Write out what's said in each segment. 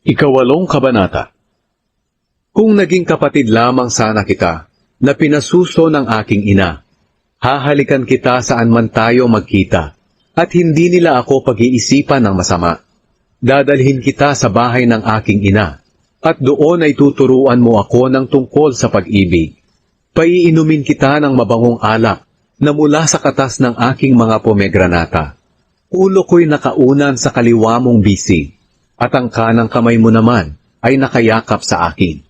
Ikawalong kabanata. Kung naging kapatid lamang sana kita, na pinasuso ng aking ina, hahalikan kita saan man tayo magkita, at hindi nila ako pag-iisipan ng masama. Dadalhin kita sa bahay ng aking ina, at doon ay tuturuan mo ako ng tungkol sa pag-ibig. Paiinumin kita ng mabangong alak, na mula sa katas ng aking mga pomegranata. Ulo ko'y nakaunan sa kaliwa mong bisi, at ang kanang kamay mo naman ay nakayakap sa akin.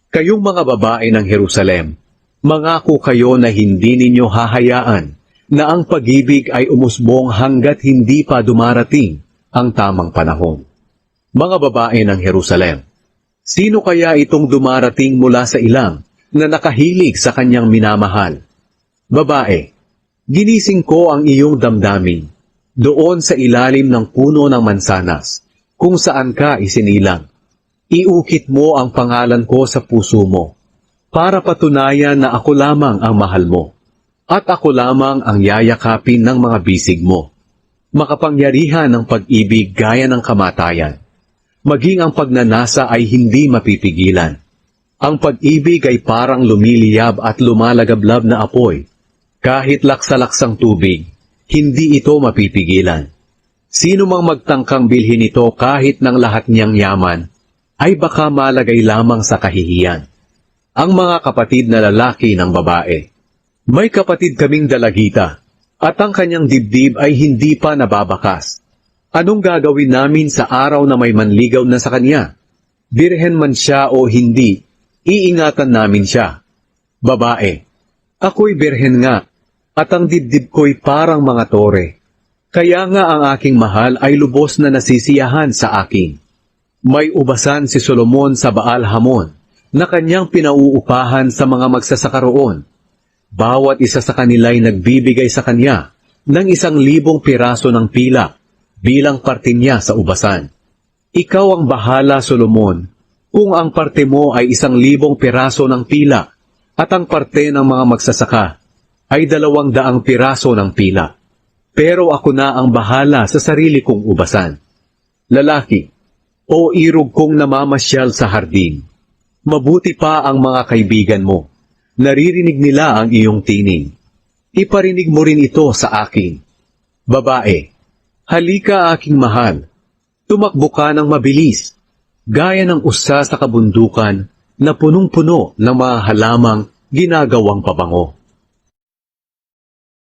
Kayong mga babae ng Jerusalem, mangako kayo na hindi ninyo hahayaan na ang pag-ibig ay umusbong hanggat hindi pa dumarating ang tamang panahon. Mga babae ng Jerusalem, sino kaya itong dumarating mula sa ilang na nakahilig sa kanyang minamahal? Babae, ginising ko ang iyong damdamin doon sa ilalim ng puno ng mansanas, kung saan ka isinilang. Iukit mo ang pangalan ko sa puso mo, para patunayan na ako lamang ang mahal mo, at ako lamang ang yayakapin ng mga bisig mo. Makapangyarihan ng pag-ibig gaya ng kamatayan, maging ang pagnanasa ay hindi mapipigilan. Ang pag-ibig ay parang lumiliyab at lumalagablab na apoy, kahit laksa-laksang tubig, hindi ito mapipigilan. Sino mang magtangkang bilhin ito kahit ng lahat niyang yaman, ay baka malagay lamang sa kahihiyan. Ang mga kapatid na lalaki ng babae. May kapatid kaming dalagita, at ang kanyang dibdib ay hindi pa nababakas. Anong gagawin namin sa araw na may manligaw na sa kanya? Birhen man siya o hindi, iingatan namin siya. Babae, ako'y birhen nga, at ang dibdib ko'y parang mga tore. Kaya nga ang aking mahal ay lubos na nasisiyahan sa akin. May ubasan si Solomon sa Baal Hamon, na kanyang pinauupahan sa mga magsasaka roon. Bawat isa sa kanila ay nagbibigay sa kanya ng 1,000 piraso ng pilak bilang parte niya sa ubasan. Ikaw ang bahala, Solomon, kung ang parte mo ay 1,000 piraso ng pilak at ang parte ng mga magsasaka ay 200 piraso ng pilak. Pero ako na ang bahala sa sarili kong ubasan. Lalaki, o irog kong namamasyal sa hardin, mabuti pa ang mga kaibigan mo. Naririnig nila ang iyong tining. Iparinig mo rin ito sa akin. Babae, halika aking mahal. Tumakbo ka ng mabilis, gaya ng usa sa kabundukan na punong-puno ng mga halamang ginagawang pabango.